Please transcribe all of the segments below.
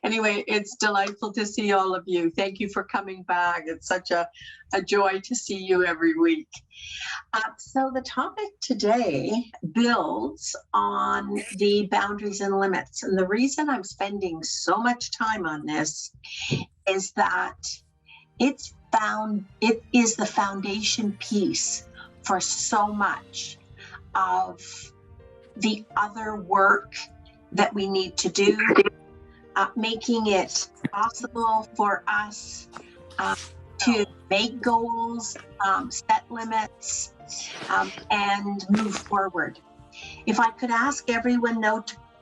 Anyway, it's delightful to see all of you. Thank you for coming back. It's such a joy to see you every week. So the topic today builds on the boundaries and limits. And the reason I'm spending so much time on this is that it is the foundation piece for so much of the other work that we need to do, making it possible for us to make goals, set limits, and move forward. If I could ask everyone,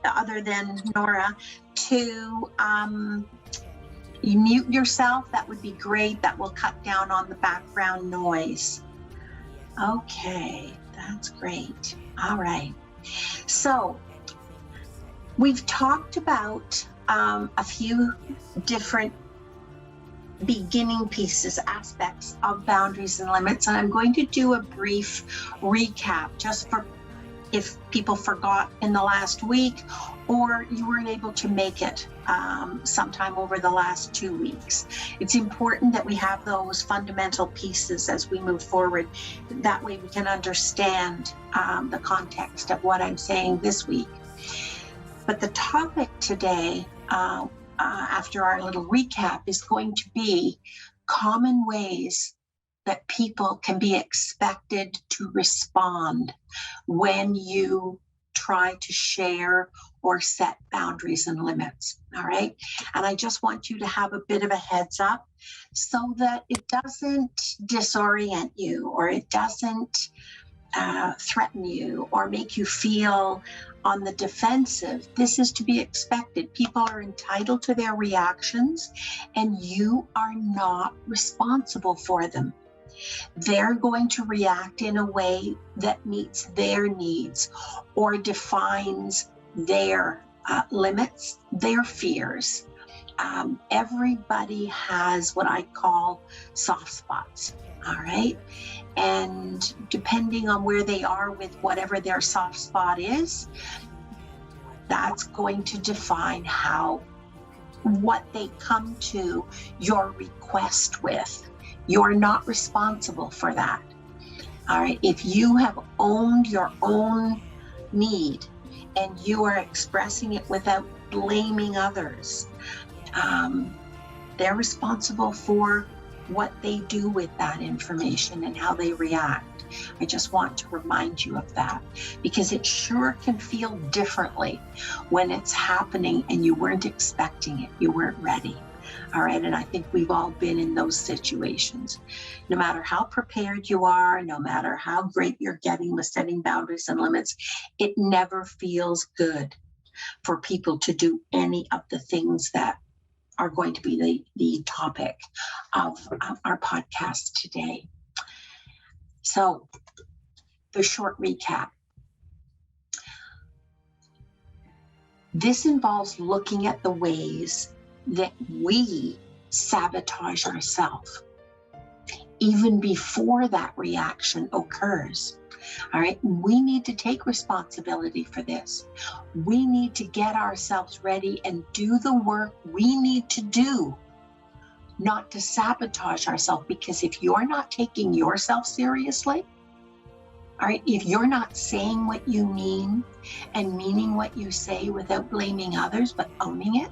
other than Nora, to you mute yourself, that would be great. That will cut down on the background noise. Okay, that's great. All right. So we've talked about a few different beginning pieces, aspects of boundaries and limits, and I'm going to do a brief recap just for if people forgot in the last week or you weren't able to make it sometime over the last 2 weeks. It's important that we have those fundamental pieces as we move forward. That way we can understand the context of what I'm saying this week. But the topic today, after our little recap, is going to be common ways that people can be expected to respond when you try to share or set boundaries and limits. All right. And I just want you to have a bit of a heads up so that it doesn't disorient you or it doesn't threaten you or make you feel on the defensive. This is to be expected. People are entitled to their reactions and you are not responsible for them. They're going to react in a way that meets their needs or defines their limits, their fears. Everybody has what I call soft spots, all right? And depending on where they are with whatever their soft spot is, that's going to define what they come to your request with. You're not responsible for that. All right. If you have owned your own need and you are expressing it without blaming others, they're responsible for what they do with that information and how they react. I just want to remind you of that because it sure can feel differently when it's happening and you weren't expecting it. You weren't ready. All right. And I think we've all been in those situations. No matter how prepared you are, no matter how great you're getting with setting boundaries and limits, it never feels good for people to do any of the things that are going to be the topic of our podcast today. So the short recap. This involves looking at the ways that we sabotage ourselves even before that reaction occurs. All right, we need to take responsibility for this. We need to get ourselves ready and do the work we need to do, not to sabotage ourselves, because if you're not taking yourself seriously, all right, if you're not saying what you mean and meaning what you say without blaming others, but owning it,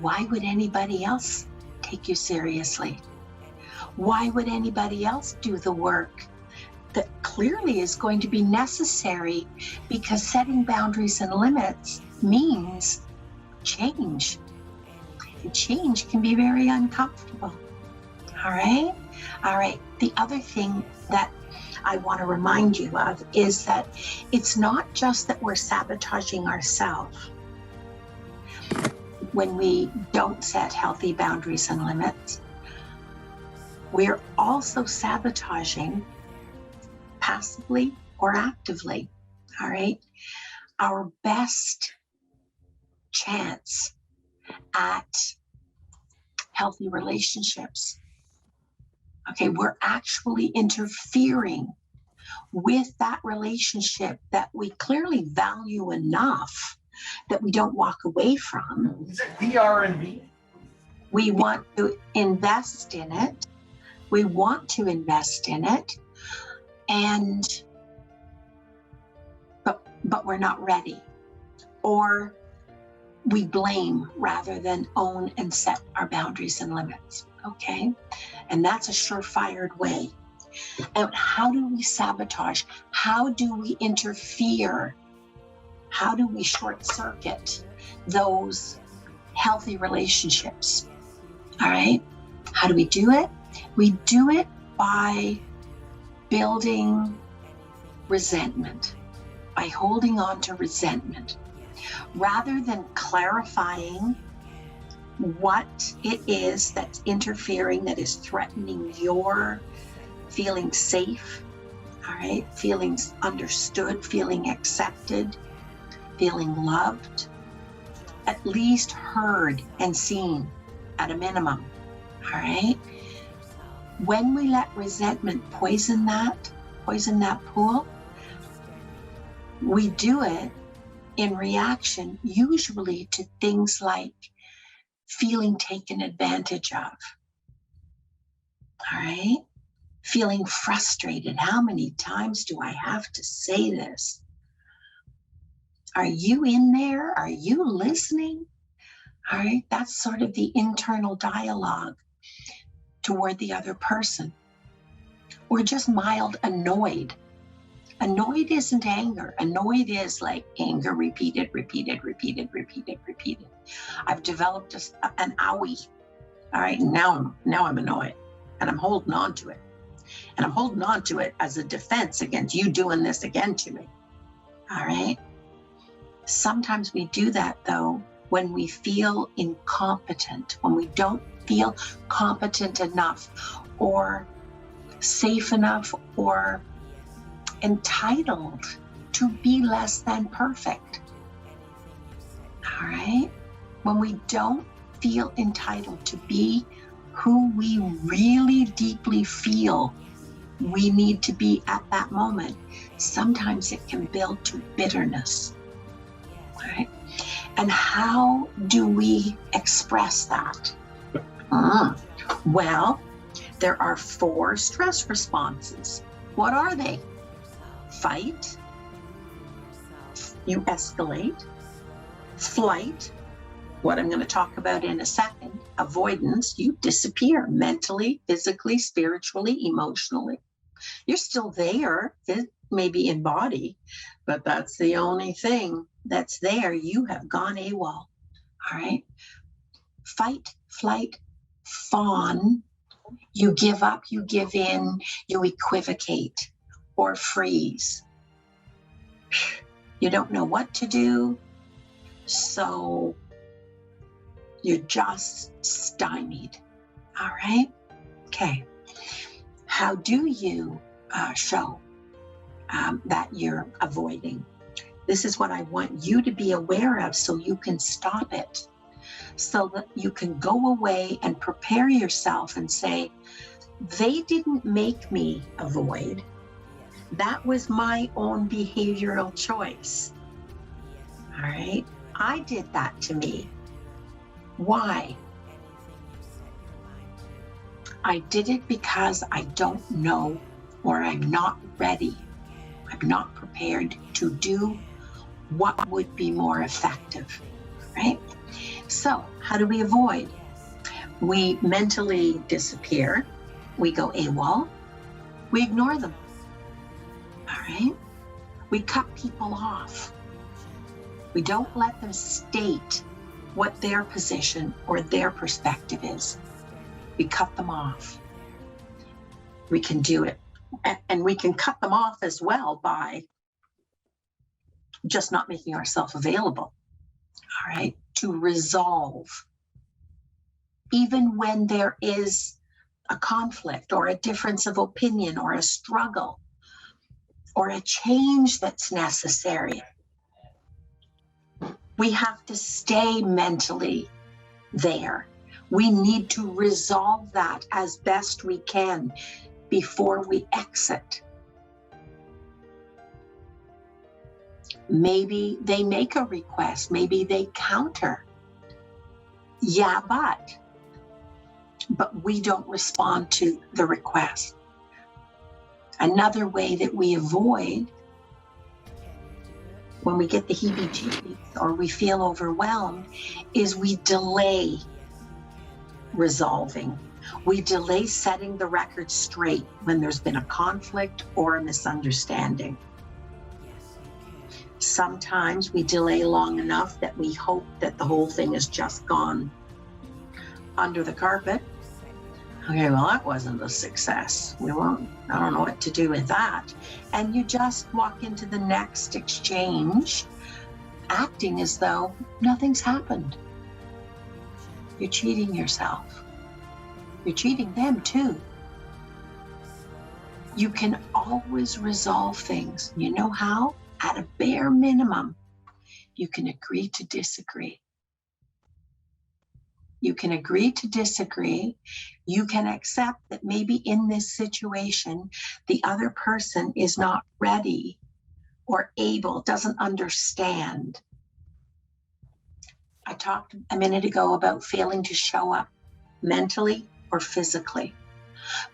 why would anybody else take you seriously? Why would anybody else do the work that clearly is going to be necessary? Because setting boundaries and limits means change. And change can be very uncomfortable. All right? All right. The other thing that I want to remind you of is that it's not just that we're sabotaging ourselves when we don't set healthy boundaries and limits. We're also sabotaging passively or actively, all right, our best chance at healthy relationships. Okay, we're actually interfering with that relationship that we clearly value enough that we don't walk away from. Is it VR&V? We want to invest in it. We want to invest in it, but we're not ready. Or we blame rather than own and set our boundaries and limits, okay? And that's a surefire way. And how do we sabotage? How do we interfere? How do we short circuit those healthy relationships? All right, how do we do it? We do it by building resentment, by holding on to resentment, rather than clarifying what it is that's interfering, that is threatening your feeling safe, all right, feeling understood, feeling accepted, feeling loved, at least heard and seen at a minimum, all right? When we let resentment poison that pool, we do it in reaction usually to things like feeling taken advantage of, all right? Feeling frustrated. How many times do I have to say this? Are you in there? Are you listening? All right, that's sort of the internal dialogue toward the other person. Or just mild annoyed. Annoyed isn't anger. Annoyed is like anger repeated. I've developed an owie. All right, now I'm annoyed and I'm holding on to it. And I'm holding on to it as a defense against you doing this again to me. All right. Sometimes we do that though when we feel incompetent, when we don't feel competent enough or safe enough or entitled to be less than perfect. All right. When we don't feel entitled to be who we really deeply feel we need to be at that moment, sometimes it can build to bitterness. Right? And how do we express that? Well, there are 4 stress responses. What are they? Fight, you escalate. Flight, what I'm going to talk about in a second. Avoidance, you disappear mentally, physically, spiritually, emotionally. You're still there, maybe in body, but that's the only thing that's there. You have gone AWOL. All right. Fight, flight, fawn. You give up, you give in, you equivocate or freeze. You don't know what to do, so you're just stymied. All right. Okay. How do you show that you're avoiding? This is what I want you to be aware of so you can stop it, so that you can go away and prepare yourself and say, they didn't make me avoid. That was my own behavioral choice. All right. I did that to me. Why? I did it because I don't know, or I'm not ready. I'm not prepared to do what would be more effective, right? So how do we avoid? We mentally disappear. We go AWOL. We ignore them. All right? We cut people off. We don't let them state what their position or their perspective is. We cut them off. We can do it. And we can cut them off as well by just not making ourselves available, all right, to resolve. Even when there is a conflict or a difference of opinion or a struggle or a change that's necessary, we have to stay mentally there. We need to resolve that as best we can before we exit. Maybe they make a request. Maybe they counter. Yeah, but we don't respond to the request. Another way that we avoid when we get the heebie-jeebies or we feel overwhelmed is we delay resolving. We delay setting the record straight when there's been a conflict or a misunderstanding. Sometimes we delay long enough that we hope that the whole thing has just gone under the carpet. Okay, well, that wasn't a success. I don't know what to do with that. And you just walk into the next exchange acting as though nothing's happened. You're cheating yourself. You're cheating them too. You can always resolve things. You know how? At a bare minimum, you can agree to disagree. You can agree to disagree. You can accept that maybe in this situation, the other person is not ready or able, doesn't understand. I talked a minute ago about failing to show up mentally or physically.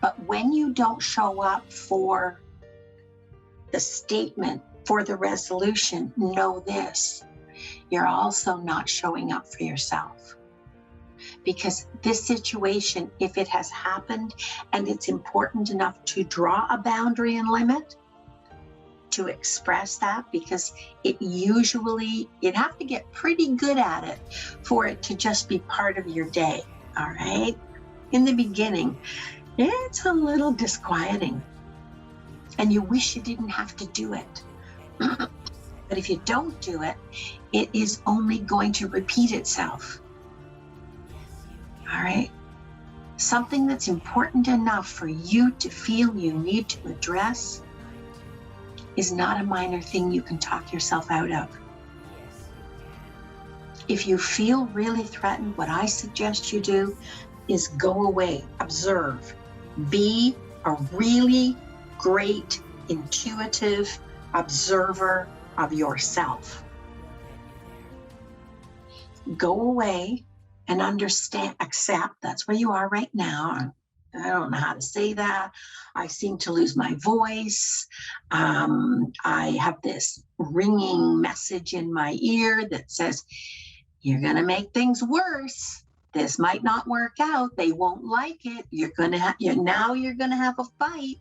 But when you don't show up for the statement, for the resolution, know this, you're also not showing up for yourself. Because this situation, if it has happened and it's important enough to draw a boundary and limit, to express that, because you'd have to get pretty good at it for it to just be part of your day, all right? In the beginning, it's a little disquieting and you wish you didn't have to do it. But if you don't do it, it is only going to repeat itself. All right? Something that's important enough for you to feel you need to address is not a minor thing you can talk yourself out of. If you feel really threatened, what I suggest you do is go away, observe, be a really great, intuitive observer of yourself. Go away and understand, accept, that's where you are right now. I don't know how to say that. I seem to lose my voice. I have this ringing message in my ear that says, you're going to make things worse. This might not work out. They won't like it. You're going to have a fight.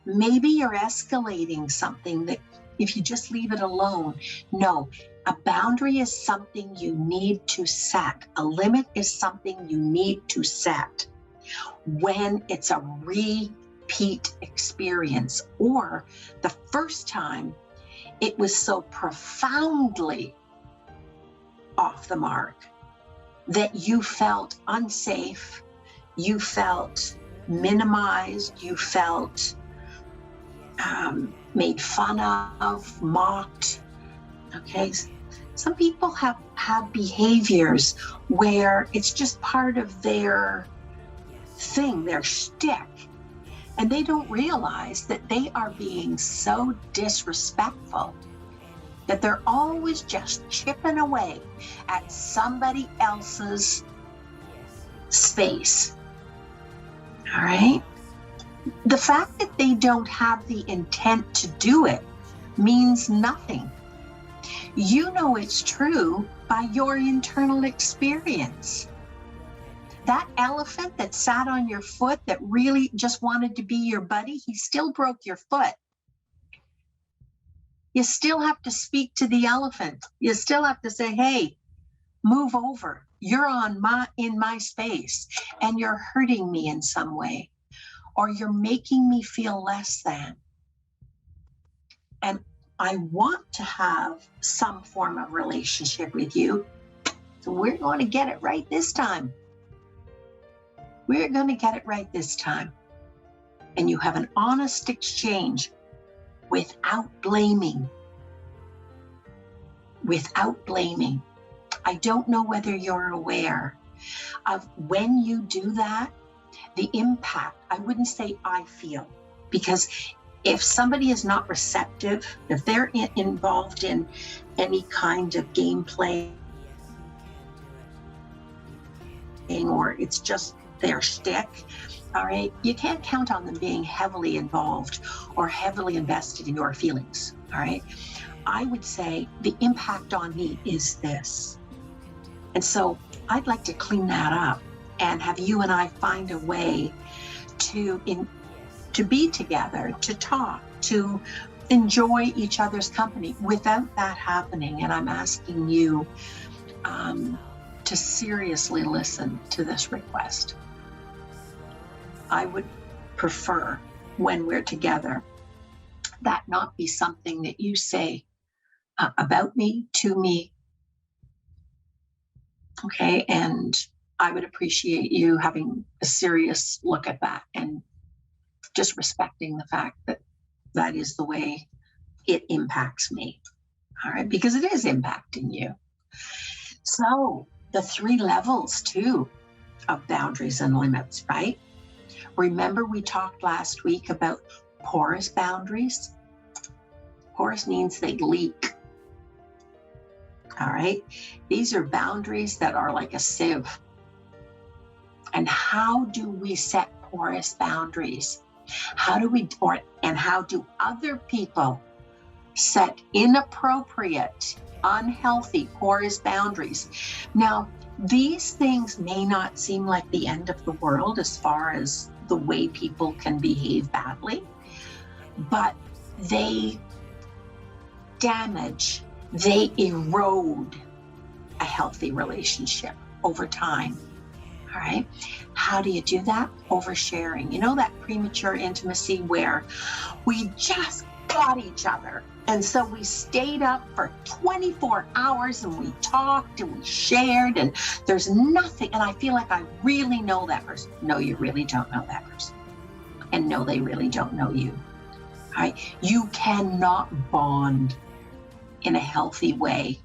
Maybe you're escalating something that if you just leave it alone. No, a boundary is something you need to set. A limit is something you need to set when it's a repeat experience, or the first time it was so profoundly off the mark that you felt unsafe, you felt minimized, you felt made fun of, mocked. Okay, some people have behaviors where it's just part of their thing, their shtick, and they don't realize that they are being so disrespectful that they're always just chipping away at somebody else's space. All right? The fact that they don't have the intent to do it means nothing. You know it's true by your internal experience. That elephant that sat on your foot that really just wanted to be your buddy, he still broke your foot. You still have to speak to the elephant. You still have to say, hey, move over. You're in my space and you're hurting me in some way, or you're making me feel less than. And I want to have some form of relationship with you. So we're going to get it right this time. We're going to get it right this time. And you have an honest exchange without blaming. Without blaming. I don't know whether you're aware of when you do that, the impact. I wouldn't say I feel, because If somebody is not receptive, if they're involved in any kind of gameplay or it's just their shtick, all right, you can't count on them being heavily involved or heavily invested in your feelings, all right? I would say the impact on me is this. And so I'd like to clean that up and have you and I find a way to be together, to talk, to enjoy each other's company without that happening. And I'm asking you to seriously listen to this request. I would prefer when we're together that not be something that you say about me, to me. Okay, and I would appreciate you having a serious look at that and just respecting the fact that that is the way it impacts me. All right, because it is impacting you. So the 3 levels too of boundaries and limits, right? Remember we talked last week about porous boundaries? Porous means they leak. All right, these are boundaries that are like a sieve. And how do we set porous boundaries? How do other people set inappropriate, unhealthy, porous boundaries? Now, these things may not seem like the end of the world as far as the way people can behave badly, but they damage, they erode a healthy relationship over time. All right. How do you do that? Oversharing. You know, that premature intimacy where we just got each other. And so we stayed up for 24 hours and we talked and we shared and there's nothing. And I feel like I really know that person. No, you really don't know that person. And no, they really don't know you. All right. You cannot bond in a healthy way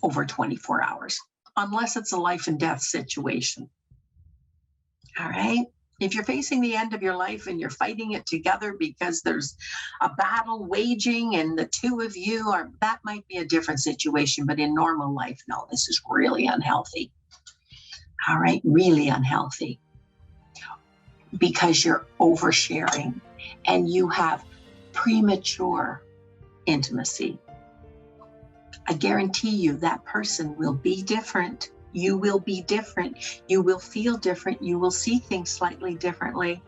over 24 hours. Unless it's a life and death situation. All right. If you're facing the end of your life and you're fighting it together because there's a battle waging and the two of you are, that might be a different situation. But in normal life, no, this is really unhealthy. All right. Really unhealthy. Because you're oversharing and you have premature intimacy. I guarantee you that person will be different. You will be different. You will feel different. You will see things slightly differently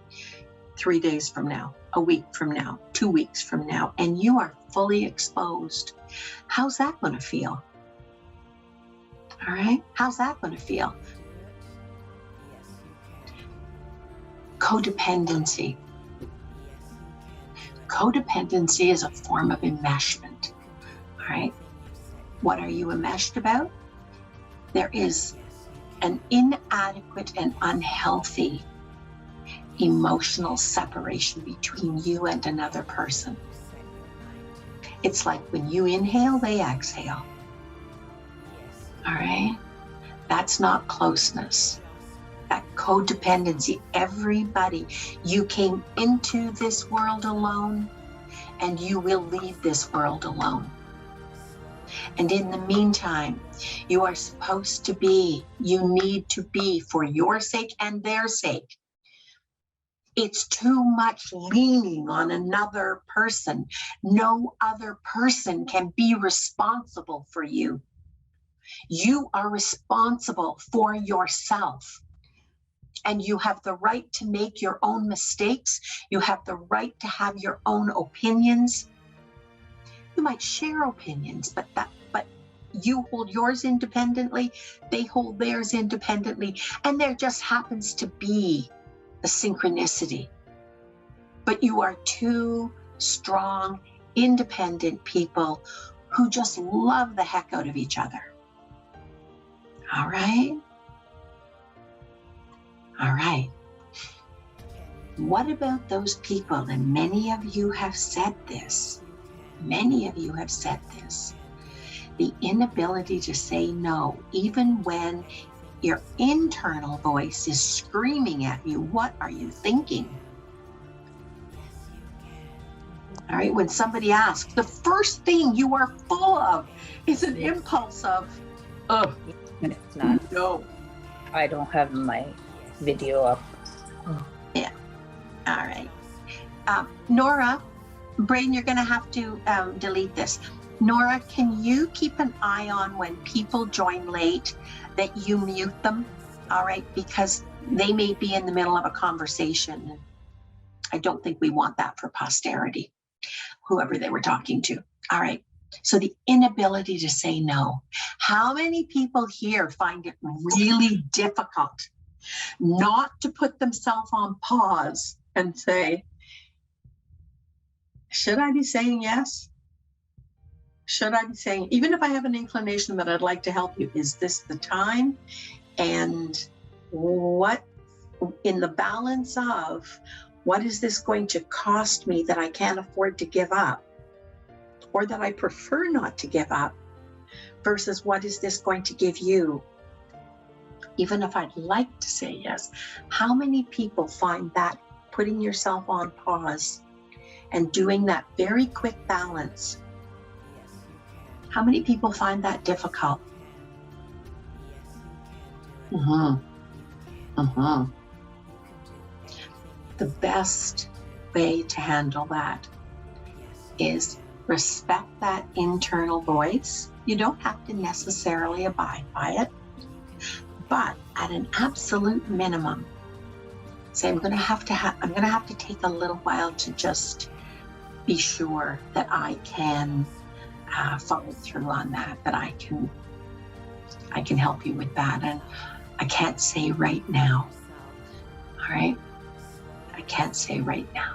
3 days from now, a week from now, 2 weeks from now, and you are fully exposed. How's that going to feel? All right. How's that going to feel? Codependency. Codependency is a form of enmeshment. All right. What are you enmeshed about? There is an inadequate and unhealthy emotional separation between you and another person. It's like when you inhale, they exhale. All right? That's not closeness. That codependency, everybody, you came into this world alone and you will leave this world alone. And in the meantime, you are supposed to be, you need to be for your sake and their sake. It's too much leaning on another person. No other person can be responsible for you. You are responsible for yourself. And you have the right to make your own mistakes. You have the right to have your own opinions. You might share opinions, but you hold yours independently, they hold theirs independently, and there just happens to be a synchronicity. But you are two strong, independent people who just love the heck out of each other. All right? All right. What about those people, and many of you have said this, the inability to say no, even when your internal voice is screaming at you, what are you thinking? All right, when somebody asks, the first thing you are full of is an impulse of, oh, And it's not. no. I don't have my video up. Yeah. All right. Nora, Braden, you're going to have to delete this. Nora, can you keep an eye on when people join late that you mute them? All right, because they may be in the middle of a conversation. I don't think we want that for posterity, whoever they were talking to. All right. So the inability to say no. How many people here find it really difficult not to put themselves on pause and say, should I be saying yes? Should I be saying, even if I have an inclination that I'd like to help you, is this the time? And what, in the balance of, what is this going to cost me that I can't afford to give up, or that I prefer not to give up, versus what is this going to give you? Even if I'd like to say yes, how many people find that putting yourself on pause and doing that very quick balance, how many people find that difficult? The best way to handle that is respect that internal voice. You don't have to necessarily abide by it, but at an absolute minimum, say, I'm going to have to take a little while to just be sure that I can follow through on that, that I can help you with that, and I can't say right now. All right, I can't say right now.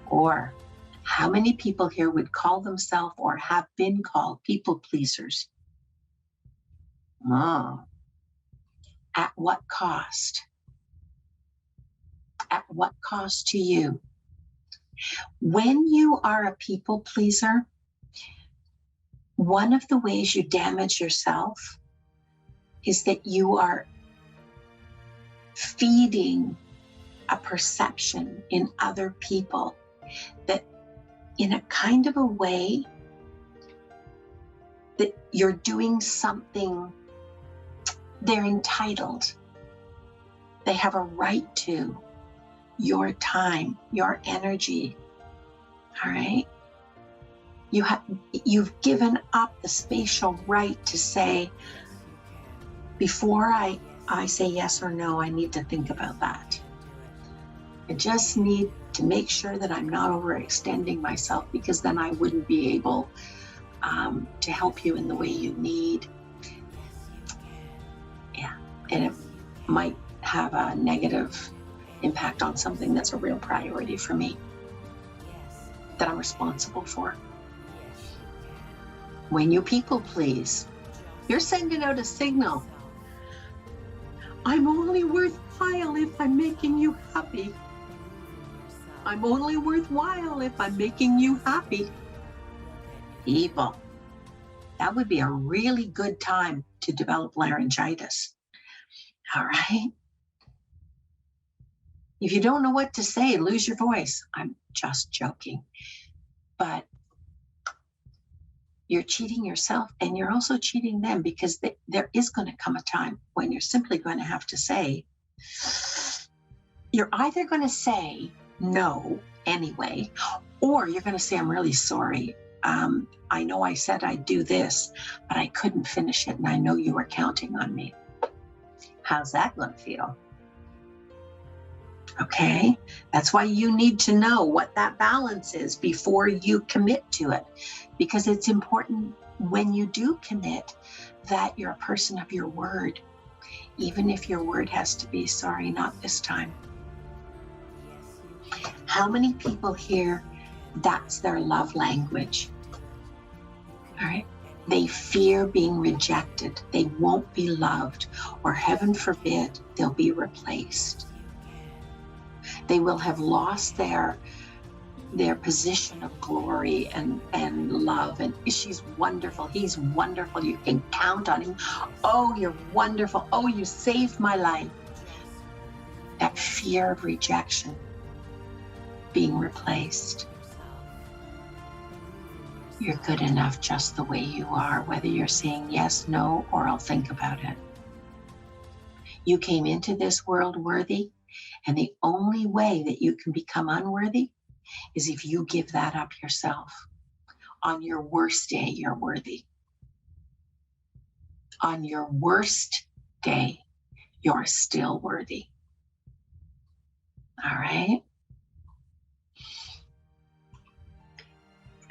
Or how many people here would call themselves or have been called people pleasers? At what cost? At what cost to you? When you are a people pleaser, one of the ways you damage yourself is that you are feeding a perception in other people that, in a kind of a way, that you're doing something they're entitled. They have a right to your time, your energy. All right? You've given up the spatial right to say, before I say yes or no, I need to think about that. I just need to make sure that I'm not overextending myself, because then I wouldn't be able to help you in the way you need. Yeah, and it might have a negative impact on something that's a real priority for me, that I'm responsible for. When you people please, you're sending out a signal. I'm only worthwhile if I'm making you happy. I'm only worthwhile if I'm making you happy. Evil. That would be a really good time to develop laryngitis. All right? If you don't know what to say, lose your voice. I'm just joking. But you're cheating yourself, and you're also cheating them, because there is going to come a time when you're simply going to have to say, you're either going to say no anyway, or you're going to say, I'm really sorry. I know I said I'd do this, but I couldn't finish it, and I know you were counting on me. How's that going to feel? Okay, that's why you need to know what that balance is before you commit to it, because it's important when you do commit that you're a person of your word, even if your word has to be, sorry, not this time. How many people here, that's their love language? All right. They fear being rejected. They won't be loved, or heaven forbid, they'll be replaced. They will have lost their position of glory and love. And she's wonderful. He's wonderful. You can count on him. Oh, you're wonderful. Oh, you saved my life. That fear of rejection, being replaced. You're good enough just the way you are, whether you're saying yes, no, or I'll think about it. You came into this world worthy, and the only way that you can become unworthy is if you give that up yourself. On your worst day, you're worthy. On your worst day, you're still worthy. All right?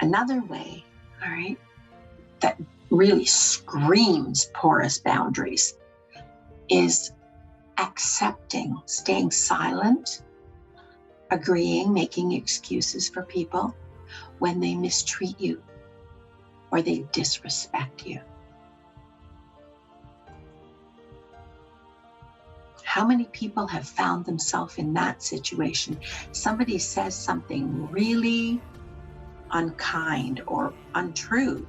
Another way, all right, that really screams porous boundaries is accepting, staying silent, agreeing, making excuses for people when they mistreat you or they disrespect you. How many people have found themselves in that situation? Somebody says something really unkind or untrue,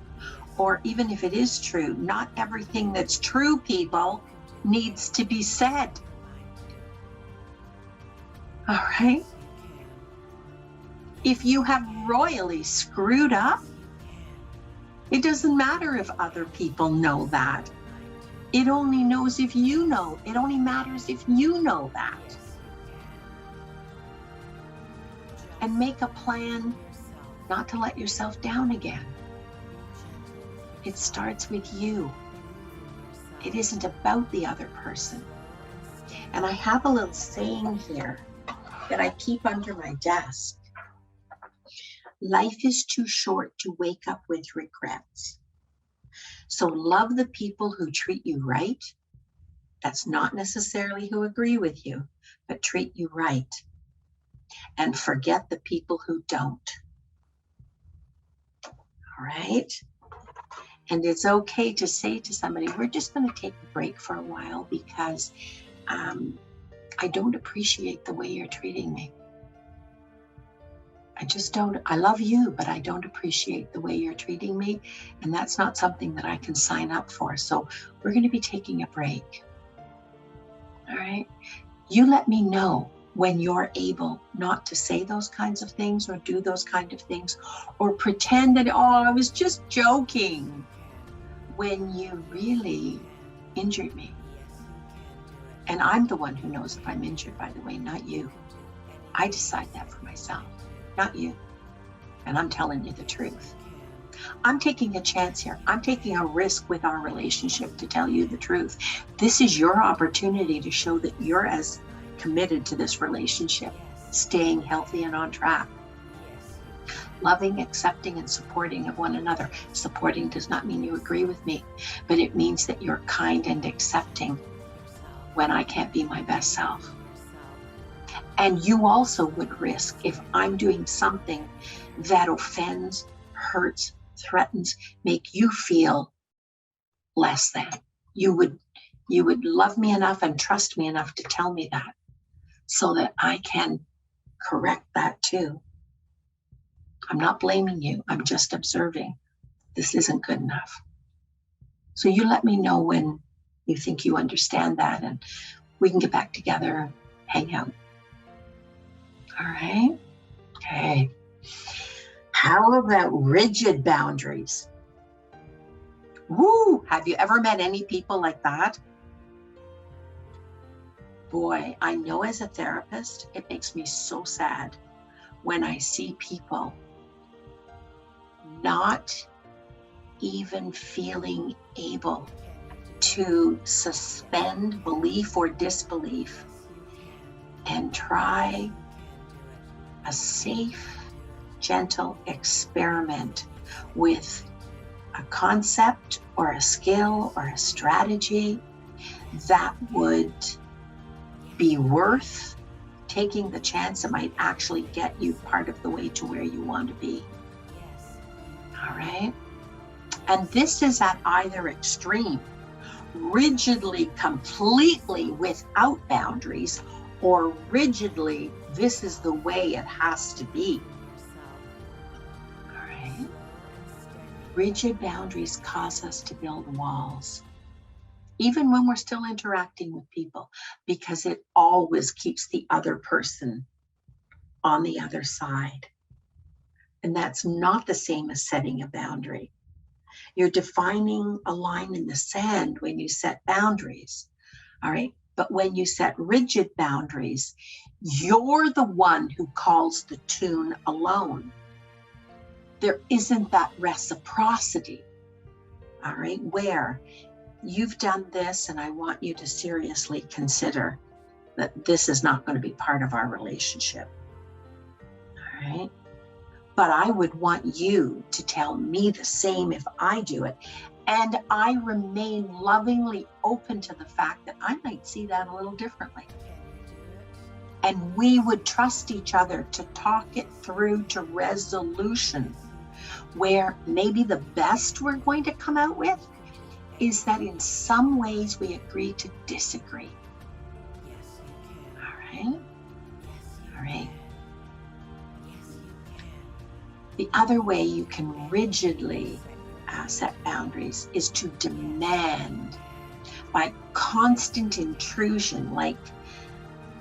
or even if it is true, not everything that's true, people, needs to be said. All right? If you have royally screwed up, it doesn't matter if other people know that. It only knows if you know. It only matters if you know that. And make a plan not to let yourself down again. It starts with you. It isn't about the other person. And I have a little saying here that I keep under my desk. Life is too short to wake up with regrets. So love the people who treat you right. That's not necessarily who agree with you, but treat you right. And forget the people who don't. All right? And it's okay to say to somebody, we're just going to take a break for a while because I don't appreciate the way you're treating me. I just don't. I love you, but I don't appreciate the way you're treating me. And that's not something that I can sign up for. So we're going to be taking a break. All right? You let me know when you're able not to say those kinds of things or do those kind of things or pretend that, oh, I was just joking, when you really injured me. And I'm the one who knows if I'm injured, by the way, not you. I decide that for myself, not you. And I'm telling you the truth. I'm taking a chance here. I'm taking a risk with our relationship to tell you the truth. This is your opportunity to show that you're as committed to this relationship, staying healthy and on track. Loving, accepting, and supporting of one another. Supporting does not mean you agree with me, but it means that you're kind and accepting when I can't be my best self. And you also would risk, if I'm doing something that offends, hurts, threatens, make you feel less than. You would love me enough and trust me enough to tell me that so that I can correct that too. I'm not blaming you. I'm just observing. This isn't good enough. So you let me know when you think you understand that and we can get back together and hang out. All right? Okay. How about rigid boundaries? Woo! Have you ever met any people like that? Boy, I know as a therapist, it makes me so sad when I see people not even feeling able to suspend belief or disbelief and try a safe, gentle experiment with a concept or a skill or a strategy that would be worth taking the chance it might actually get you part of the way to where you want to be. All right? And this is at either extreme, rigidly, completely without boundaries, or rigidly, this is the way it has to be. All right? Rigid boundaries cause us to build walls, even when we're still interacting with people, because it always keeps the other person on the other side. And that's not the same as setting a boundary. You're defining a line in the sand when you set boundaries. All right. But when you set rigid boundaries, you're the one who calls the tune alone. There isn't that reciprocity. All right. Where you've done this, and I want you to seriously consider that this is not going to be part of our relationship. All right. But I would want you to tell me the same if I do it. And I remain lovingly open to the fact that I might see that a little differently. And we would trust each other to talk it through to resolution, where maybe the best we're going to come out with is that in some ways we agree to disagree. All right? All right. The other way you can rigidly set boundaries is to demand by constant intrusion, like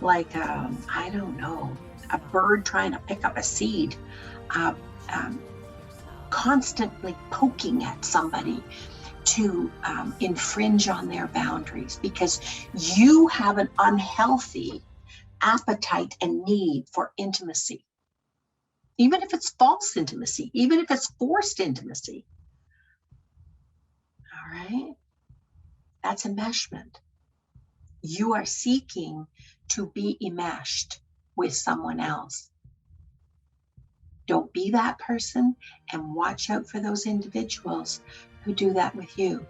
I don't know, a bird trying to pick up a seed, constantly poking at somebody to infringe on their boundaries because you have an unhealthy appetite and need for intimacy. Even if it's false intimacy, even if it's forced intimacy. All right? That's enmeshment. You are seeking to be enmeshed with someone else. Don't be that person, and watch out for those individuals who do that with you.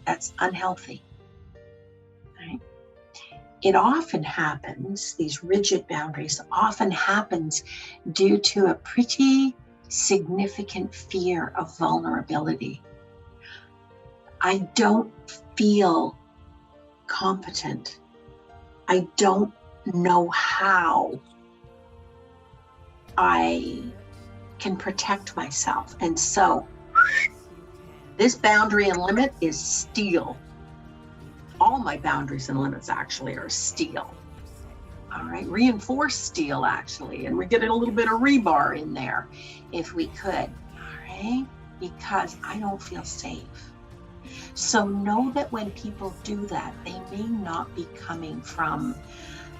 That's unhealthy. Right? It often happens, these rigid boundaries often happens due to a pretty significant fear of vulnerability. I don't feel competent. I don't know how I can protect myself. And so this boundary and limit is steel. All my boundaries and limits actually are steel. All right, reinforced steel actually, and we get a little bit of rebar in there if we could. All right, because I don't feel safe. So know that when people do that, they may not be coming from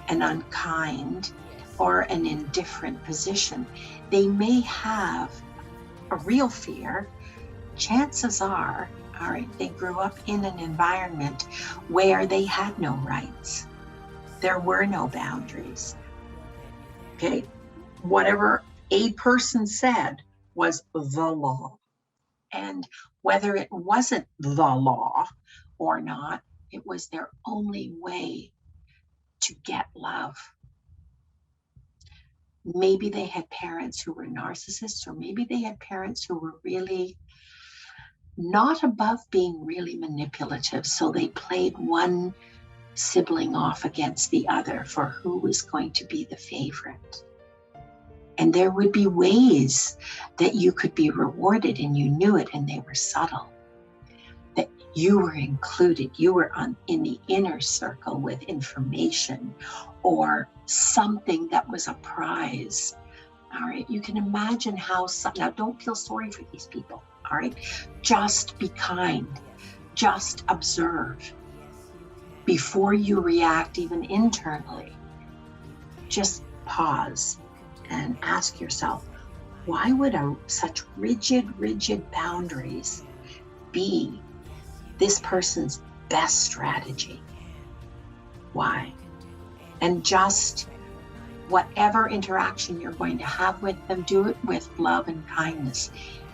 an unkind or an indifferent position. They may have a real fear. Chances are, all right, they grew up in an environment where they had no rights. There were no boundaries. Okay, whatever a person said was the law. And whether it wasn't the law or not, it was their only way to get love. Maybe they had parents who were narcissists, or maybe they had parents who were really not above being really manipulative. So they played one sibling off against the other for who was going to be the favorite. And there would be ways that you could be rewarded, and you knew it, and they were subtle. That you were included, you were in the inner circle with information or something that was a prize. All right, you can imagine how, now don't feel sorry for these people. All right, just be kind, just observe. Before you react, even internally, just pause and ask yourself, why would such rigid boundaries be this person's best strategy? Why? And just whatever interaction you're going to have with them, do it with love and kindness,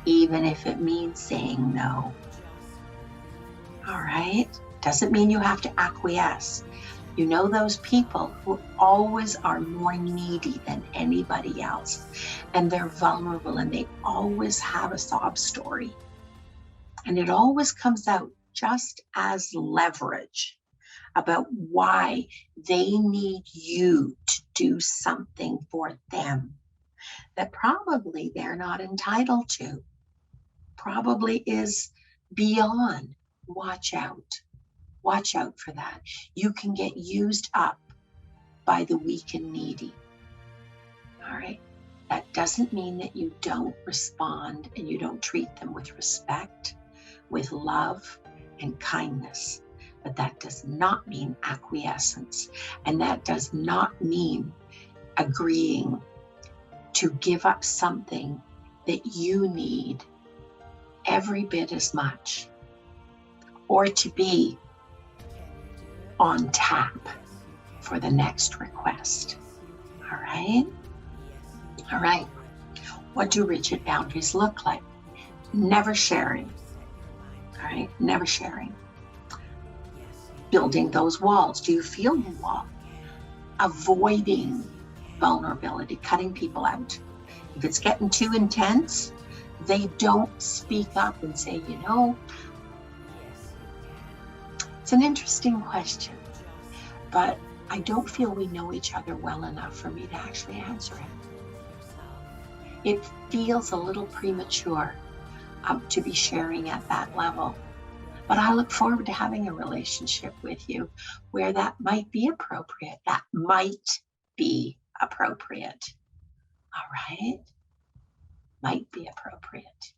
even if it means saying no. All right? Doesn't mean you have to acquiesce. You know those people who always are more needy than anybody else, and they're vulnerable, and they always have a sob story. And it always comes out just as leverage about why they need you to do something for them that probably they're not entitled to, probably is beyond. Watch out. Watch out for that. You can get used up by the weak and needy. All right. That doesn't mean that you don't respond and you don't treat them with respect, with love and kindness. But that does not mean acquiescence. And that does not mean agreeing to give up something that you need every bit as much, or to be on tap for the next request. All right? All right. What do rigid boundaries look like? Never sharing. All right? Never sharing. Building those walls. Do you feel the wall? Avoiding vulnerability, cutting people out. If it's getting too intense, they don't speak up and say, you know, it's an interesting question, but I don't feel we know each other well enough for me to actually answer it. It feels a little premature to be sharing at that level. But I look forward to having a relationship with you where that might be appropriate. That might be appropriate. All right? Might be appropriate.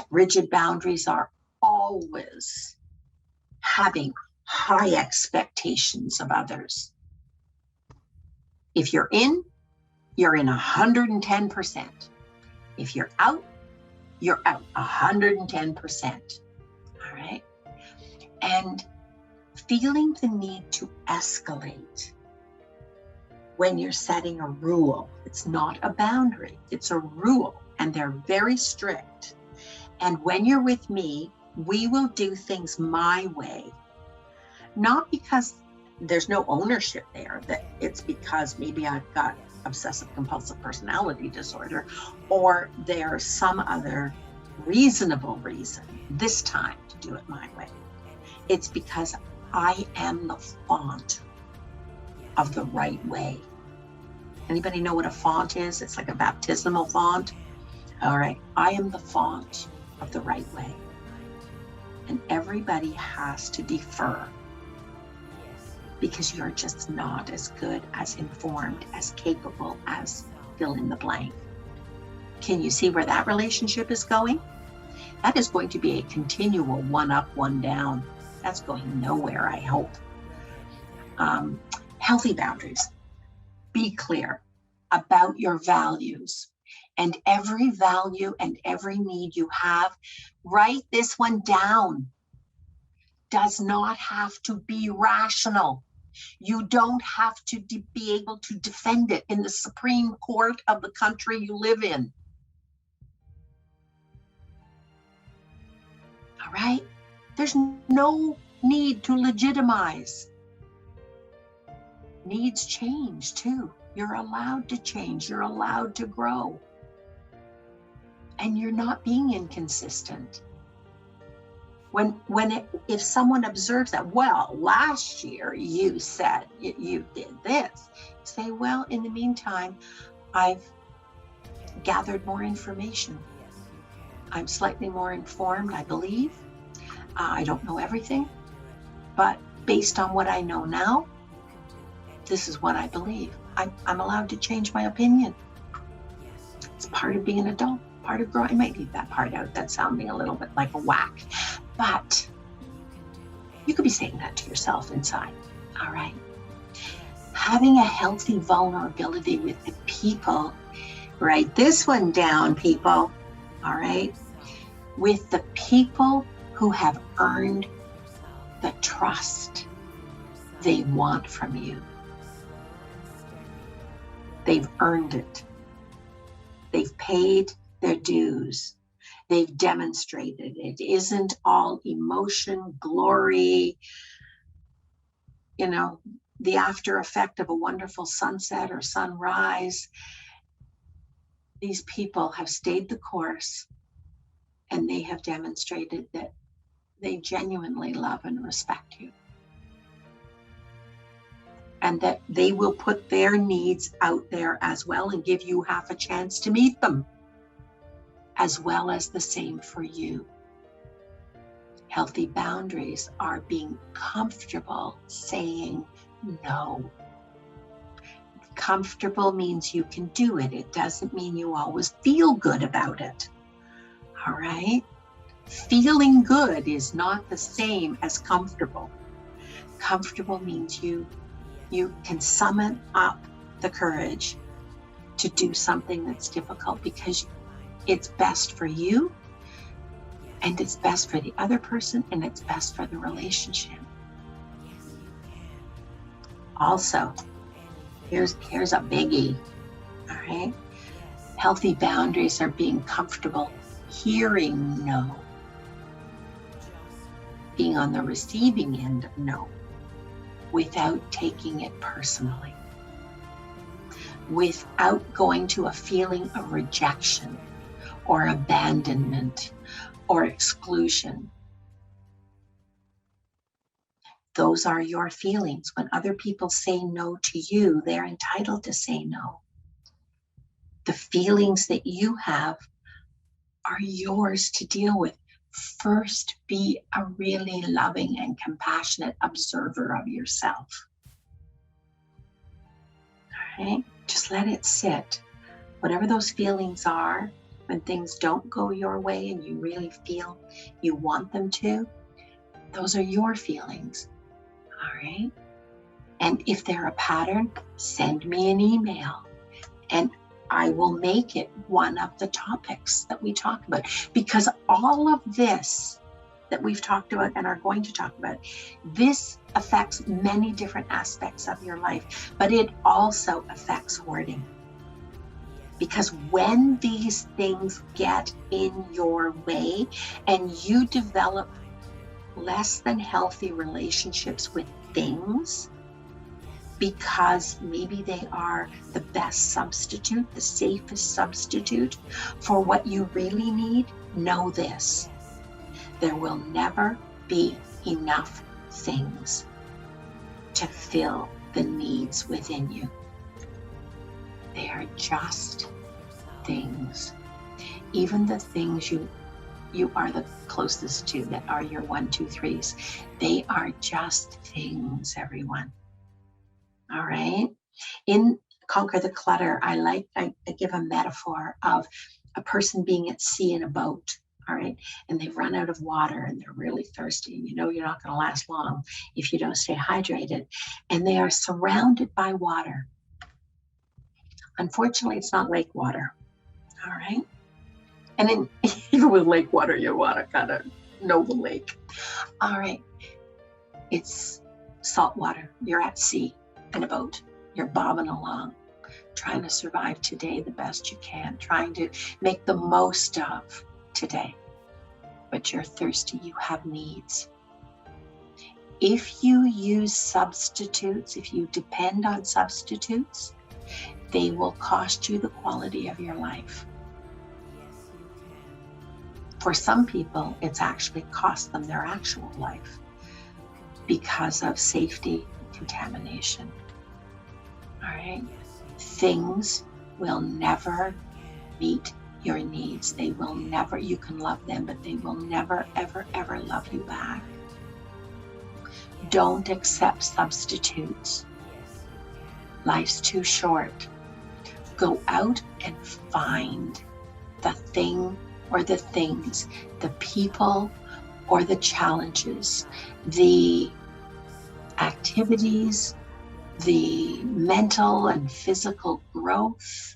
Rigid boundaries are always having high expectations of others. If you're in 110%. If you're out 110%. All right? And feeling the need to escalate when you're setting a rule. It's not a boundary, it's a rule, and they're very strict. And when you're with me, we will do things my way. Not because there's no ownership there, that it's because maybe I've got obsessive compulsive personality disorder, or there's some other reasonable reason this time to do it my way. It's because I am the font of the right way. Anybody know what a font is? It's like a baptismal font. All right, I am the font of the right way. And everybody has to defer because you're just not as good, as informed, as capable as fill in the blank. Can you see where that relationship is going? That is going to be a continual one up, one down. That's going nowhere, I hope. Healthy boundaries. Be clear about your values, and every value and every need you have. Write this one down. Does not have to be rational. You don't have to be able to defend it in the Supreme Court of the country you live in. All right? There's no need to legitimize. Needs change too. You're allowed to change. You're allowed to grow. And you're not being inconsistent. If someone observes that, well, last year you said you did this, say, well, in the meantime, I've gathered more information. I'm slightly more informed, I believe. I don't know everything, but based on what I know now, this is what I believe. I'm allowed to change my opinion. It's part of being an adult, part of growing. I might leave that part out. That's sounding a little bit like a whack. But you could be saying that to yourself inside. All right. Having a healthy vulnerability with the people. Write this one down, people. All right. With the people who have earned the trust they want from you. They've earned it. They've paid their dues. They've demonstrated it isn't all emotion, glory, the after effect of a wonderful sunset or sunrise. These people have stayed the course, and they have demonstrated that they genuinely love and respect you. And that they will put their needs out there as well and give you half a chance to meet them, as well as the same for you. Healthy boundaries are being comfortable saying no. Comfortable means you can do it. It doesn't mean you always feel good about it. All right? Feeling good is not the same as comfortable. Comfortable means you can summon up the courage to do something that's difficult because it's best for you, and it's best for the other person, and it's best for the relationship. Also, here's a biggie, all right? Healthy boundaries are being comfortable hearing no, being on the receiving end of no, without taking it personally, without going to a feeling of rejection or abandonment or exclusion. Those are your feelings. When other people say no to you, they're entitled to say no. The feelings that you have are yours to deal with. First, be a really loving and compassionate observer of yourself. All right? Just let it sit. Whatever those feelings are, when things don't go your way and you really feel you want them to, those are your feelings. All right? And if they're a pattern, send me an email and I will make it one of the topics that we talk about, because all of this that we've talked about and are going to talk about, this affects many different aspects of your life, but it also affects hoarding. Because when these things get in your way and you develop less than healthy relationships with things, because maybe they are the best substitute, the safest substitute for what you really need, know this: there will never be enough things to fill the needs within you. They are just things. Even the things you are the closest to, that are your 1, 2, 3s, they are just things, everyone. All right? In Conquer the Clutter, I give a metaphor of a person being at sea in a boat. All right, and they've run out of water and they're really thirsty. You know you're not going to last long if you don't stay hydrated. And they are surrounded by water. Unfortunately, it's not lake water. All right. And then even with lake water, you want to kind of know the lake. All right. It's salt water. You're at sea in a boat. You're bobbing along, trying to survive today the best you can, trying to make the most of today. But you're thirsty. You have needs. If you use substitutes, if you depend on substitutes, they will cost you the quality of your life. For some people, it's actually cost them their actual life because of safety contamination. All right? Things will never meet your needs. They will never, you can love them, but they will never, ever, ever love you back. Don't accept substitutes. Life's too short. Go out and find the thing or the things, the people or the challenges, the activities, the mental and physical growth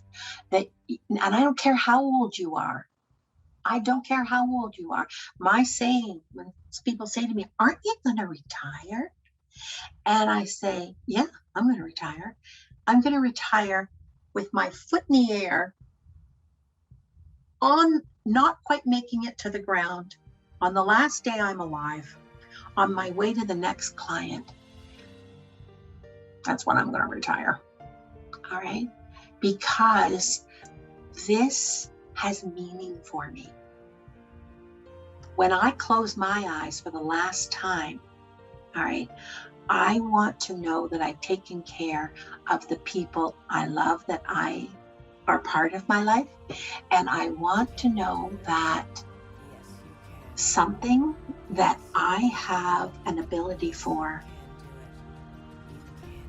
that, and I don't care how old you are. I don't care how old you are. My saying, when people say to me, aren't you going to retire? And I say, yeah, I'm going to retire. I'm going to retire with my foot in the air, on not quite making it to the ground, on the last day I'm alive, on my way to the next client. That's when I'm going to retire. All right? Because this has meaning for me. When I close my eyes for the last time, all right, I want to know that I've taken care of the people I love that are part of my life. And I want to know that something that I have an ability for,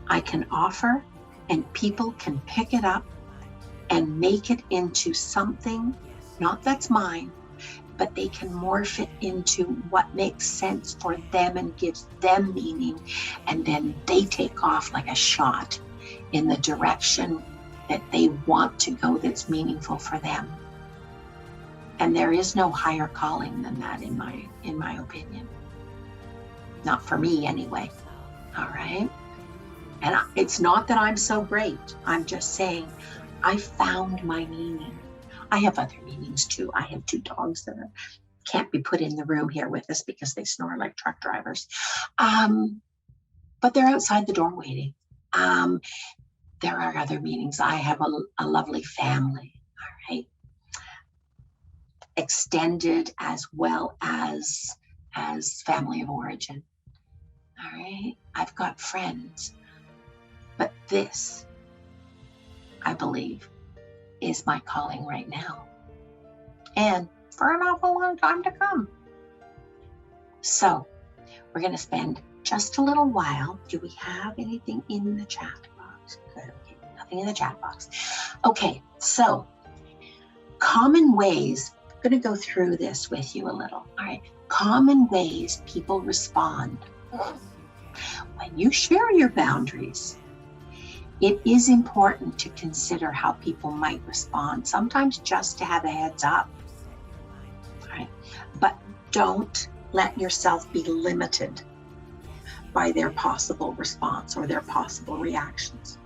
I can offer and people can pick it up and make it into something, not that's mine, but they can morph it into what makes sense for them and gives them meaning. And then they take off like a shot in the direction that they want to go that's meaningful for them. And there is no higher calling than that in my opinion. Not for me anyway. All right. And it's not that I'm so great. I'm just saying I found my meaning. I have other meanings too. I have 2 dogs that can't be put in the room here with us because they snore like truck drivers. But they're outside the door waiting. There are other meanings. I have a lovely family, all right? Extended as well as family of origin, all right? I've got friends. But this, I believe, is my calling right now. And for an awful long time to come. So we're going to spend just a little while. Do we have anything in the chat box? Good, okay, nothing in the chat box. Okay, so common ways, I'm going to go through this with you a little. All right, common ways people respond. When you share your boundaries, it is important to consider how people might respond, sometimes just to have a heads up. All right, but don't let yourself be limited by their possible response or their possible reactions.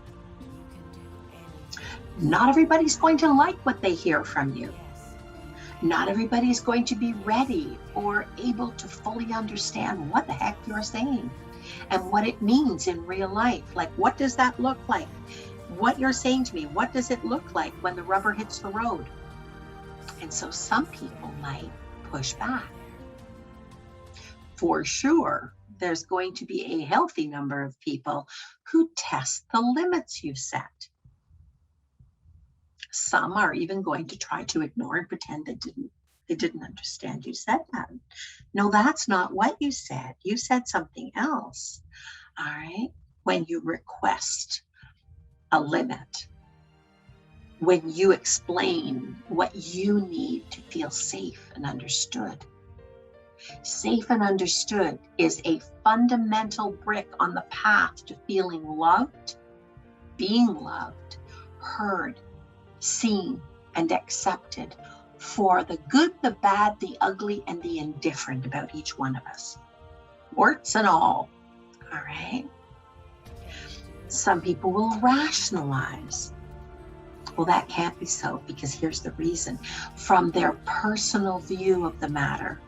Not everybody's going to like what they hear from you. Not everybody's going to be ready or able to fully understand what the heck you're saying and what it means in real life. Like, what does that look like? What you're saying to me, what does it look like when the rubber hits the road? And so some people might push back. For sure, there's going to be a healthy number of people who test the limits you set. Some are even going to try to ignore and pretend they didn't understand you said that. No, that's not what you said. You said something else. All right. When you request a limit, when you explain what you need to feel safe and understood. Safe and understood is a fundamental brick on the path to feeling loved, being loved, heard, seen, and accepted for the good, the bad, the ugly, and the indifferent about each one of us. Warts and all. All right. Some people will rationalize. Well, that can't be so, because here's the reason. From their personal view of the matter,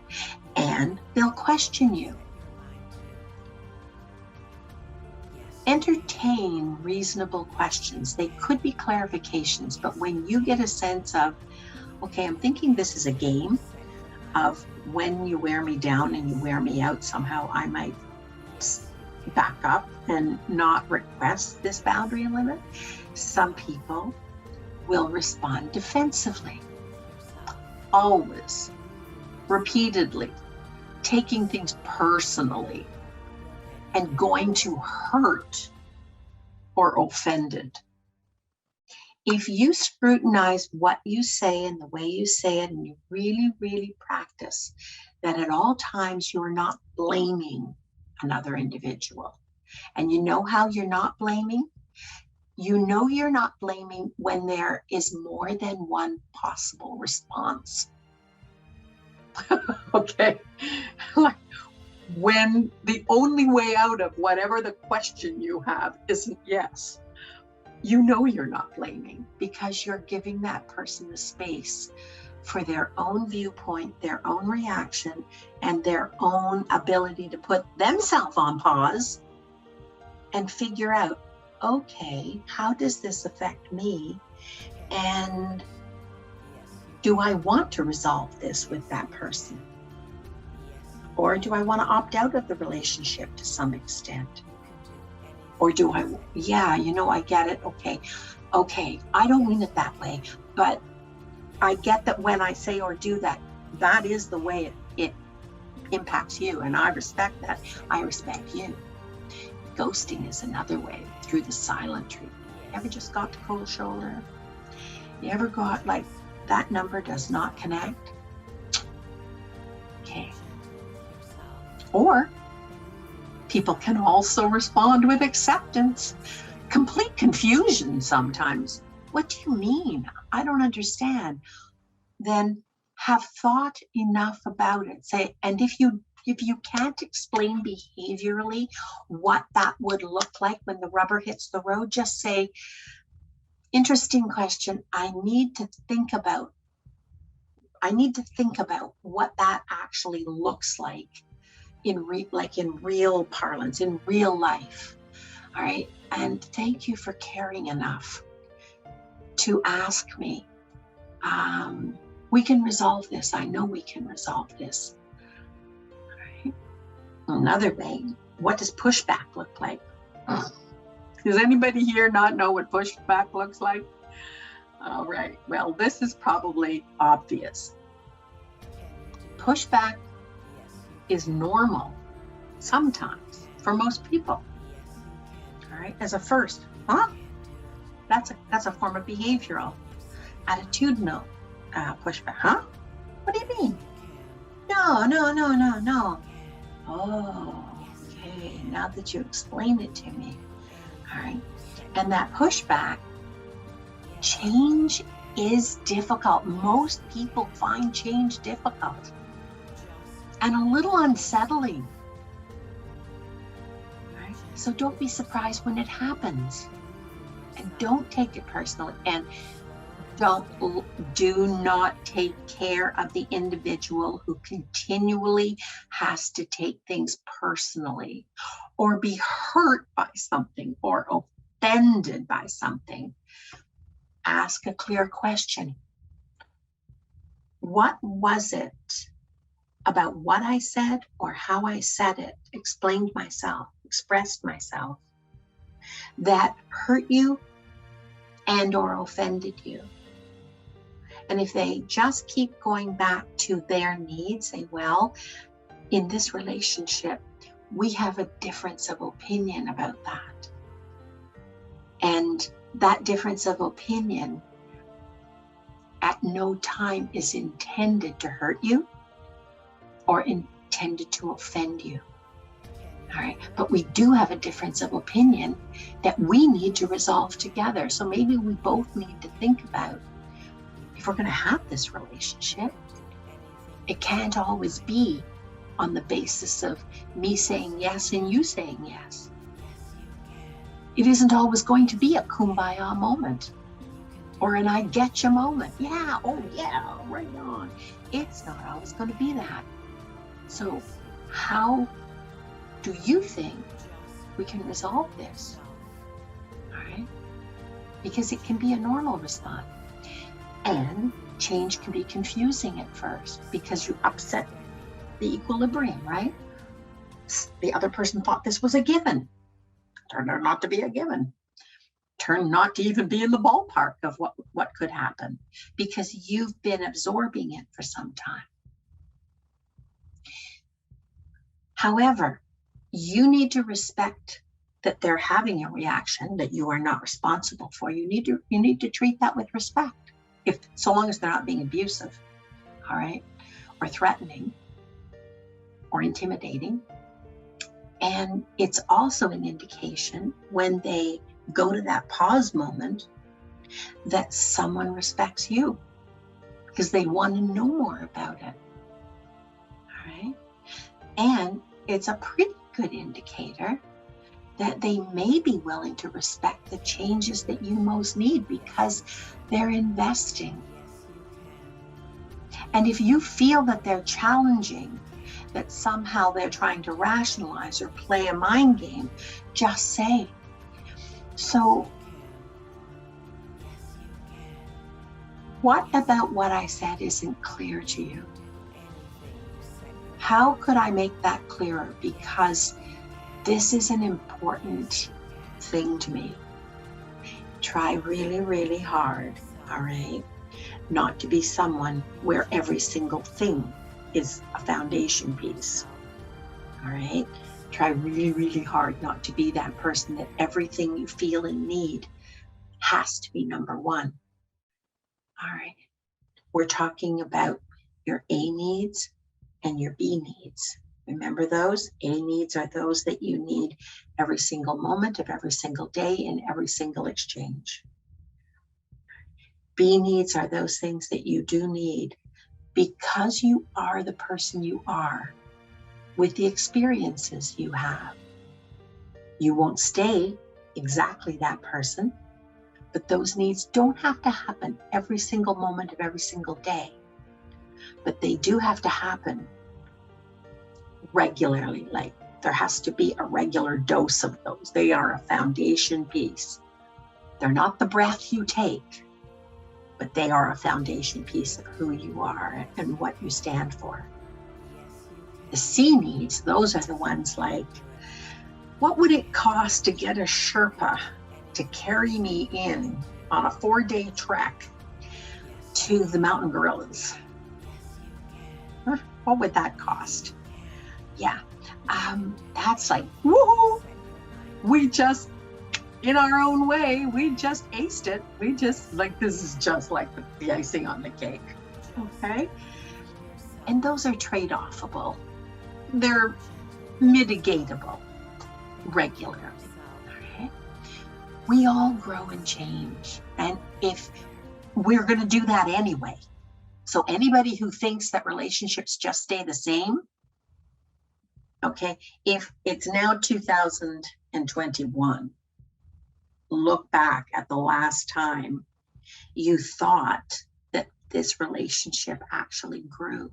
and they'll question you. Entertain reasonable questions. They could be clarifications, but when you get a sense of, okay, I'm thinking this is a game of when you wear me down and you wear me out, somehow I might back up and not request this boundary and limit. Some people will respond defensively, always, repeatedly, taking things personally and going to hurt or offended. If you scrutinize what you say and the way you say it, and you really, really practice that at all times you're not blaming another individual, and you know how you're not blaming? You know you're not blaming when there is more than one possible response. Okay? Like when the only way out of whatever the question you have isn't yes, you know you're not blaming, because you're giving that person the space for their own viewpoint, their own reaction, and their own ability to put themselves on pause and figure out, okay, how does this affect me? And do I want to resolve this with that person? Or do I want to opt out of the relationship to some extent? Or do I, yeah, you know, I get it. Okay, I don't mean it that way, but I get that when I say or do that, that is the way it impacts you. And I respect that. I respect you. Ghosting is another way, through the silent treatment. ever just got the cold shoulder? You ever got like, that number does not connect? Okay. Or people can also respond with acceptance, complete confusion sometimes. What do you mean? I don't understand. Then have thought enough about it. Say, and if you can't explain behaviorally what that would look like when the rubber hits the road, just say, interesting question. I need to think about what that actually looks like in real parlance, in real life. All right. And thank you for caring enough to ask me. We can resolve this. I know we can resolve this. All right. Another way, what does pushback look like? Does anybody here not know what pushback looks like? All right. Well, this is probably obvious. Pushback is normal sometimes for most people. All right. As a first, huh? That's a form of behavioral, attitudinal pushback. Huh? What do you mean? No. Oh, okay. Now that you explained it to me. All right. And that pushback, change is difficult. Most people find change difficult and a little unsettling. Right? So don't be surprised when it happens. And don't take it personally. And do not take care of the individual who continually has to take things personally or be hurt by something or offended by something. Ask a clear question. What was it about what I said or how I said it, explained myself, expressed myself, that hurt you and or offended you? And if they just keep going back to their needs, say, well, in this relationship, we have a difference of opinion about that. And that difference of opinion at no time is intended to hurt you or intended to offend you. All right. But we do have a difference of opinion that we need to resolve together. So maybe we both need to think about, if we're going to have this relationship, it can't always be on the basis of me saying yes and you saying yes. It isn't always going to be a kumbaya moment or an I get you moment. Yeah, oh yeah, right on. It's not always going to be that. So how do you think we can resolve this? All right? Because it can be a normal response. And change can be confusing at first because you upset the equilibrium, right? The other person thought this was a given. Turned out not to be a given. Turned not to even be in the ballpark of what could happen because you've been absorbing it for some time. However, you need to respect that they're having a reaction that you are not responsible for. You need to treat that with respect. So long as they're not being abusive, all right, or threatening or intimidating. And it's also an indication when they go to that pause moment that someone respects you because they want to know more about it, all right? And it's a pretty good indicator that they may be willing to respect the changes that you most need because they're investing. And if you feel that they're challenging, that somehow they're trying to rationalize or play a mind game, just say, so what about what I said isn't clear to you? How could I make that clearer? Because this is an important thing to me. Try really, really hard, all right, not to be someone where every single thing is a foundation piece, all right? Try really, really hard not to be that person that everything you feel and need has to be number one. All right. We're talking about your A needs and your B needs. Remember those? A needs are those that you need every single moment of every single day in every single exchange. B needs are those things that you do need because you are the person you are with the experiences you have. You won't stay exactly that person, but those needs don't have to happen every single moment of every single day. But they do have to happen regularly. Like there has to be a regular dose of those. They are a foundation piece. They're not the breath you take, but they are a foundation piece of who you are and what you stand for. The C needs, those are the ones like, what would it cost to get a Sherpa to carry me in on a 4-day trek to the mountain gorillas? What would that cost? Yeah, that's like, woohoo! We just, in our own way, we just aced it. We just, like, this is just like the icing on the cake, okay? And those are trade-offable. They're mitigatable regularly, okay? We all grow and change. And if we're going to do that anyway, so anybody who thinks that relationships just stay the same, okay, if it's now 2021, look back at the last time you thought that this relationship actually grew.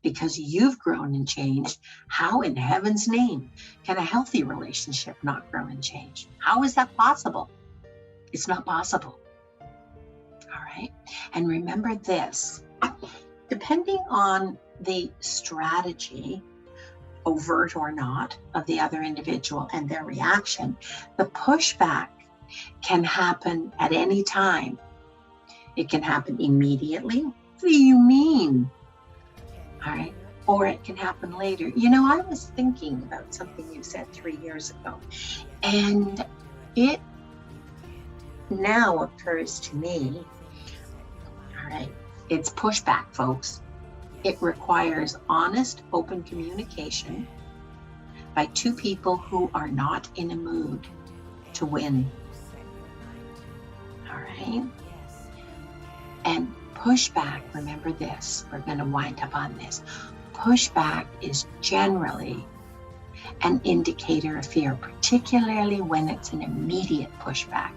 Because you've grown and changed, how in heaven's name can a healthy relationship not grow and change? How is that possible? It's not possible. All right. And remember this, depending on the strategy, overt or not, of the other individual and their reaction, the pushback can happen at any time. It can happen immediately. What do you mean? All right. Or it can happen later. You know, I was thinking about something you said 3 years ago, and it now occurs to me. All right. It's pushback, folks. It requires honest, open communication by two people who are not in a mood to win. All right. And pushback, remember this, we're going to wind up on this. Pushback is generally an indicator of fear, particularly when it's an immediate pushback.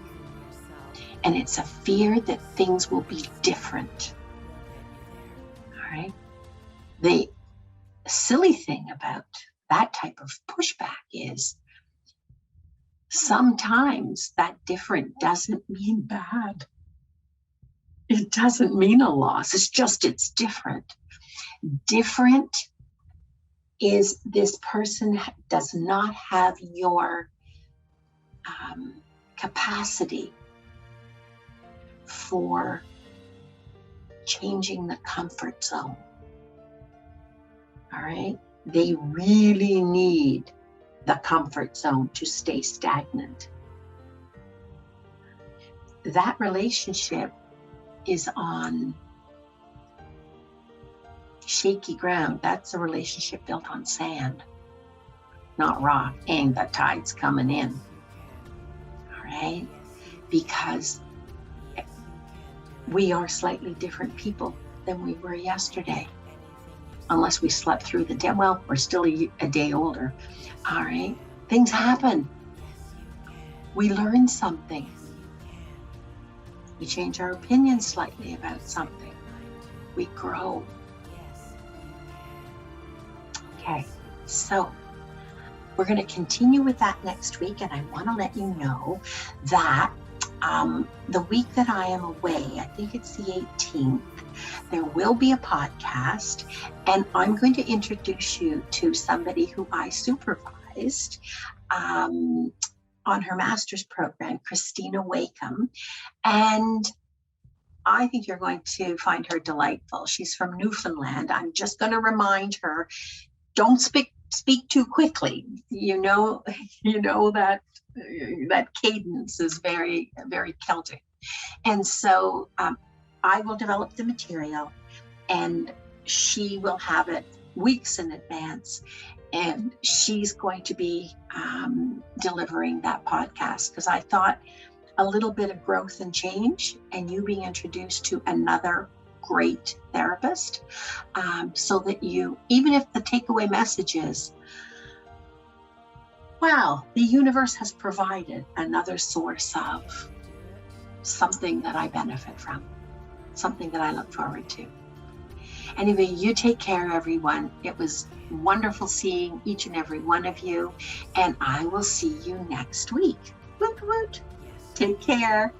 And it's a fear that things will be different. All right. The silly thing about that type of pushback is sometimes that different doesn't mean bad. It doesn't mean a loss. It's different. Different is this person does not have your capacity for changing the comfort zone. All right. They really need the comfort zone to stay stagnant. That relationship is on shaky ground. That's a relationship built on sand, not rock, and the tide's coming in. All right. Because we are slightly different people than we were yesterday. Unless we slept through the day. Well, we're still a day older. All right. Things happen. We learn something. We change our opinion slightly about something. We grow. Okay. So we're going to continue with that next week. And I want to let you know that the week that I am away, I think it's the 18th, there will be a podcast, and I'm going to introduce you to somebody who I supervised on her master's program, Christina Wakeham, and I think you're going to find her delightful. She's from Newfoundland. I'm just going to remind her, don't speak too quickly. You know that that cadence is very, very Celtic. And so I will develop the material, and she will have it weeks in advance. And she's going to be delivering that podcast, because I thought a little bit of growth and change, and you being introduced to another great therapist, so that you, even if the takeaway message is, wow, the universe has provided another source of something that I benefit from, something that I look forward to. Anyway, you take care, everyone. It was wonderful seeing each and every one of you, and I will see you next week. Woot woot. Take care.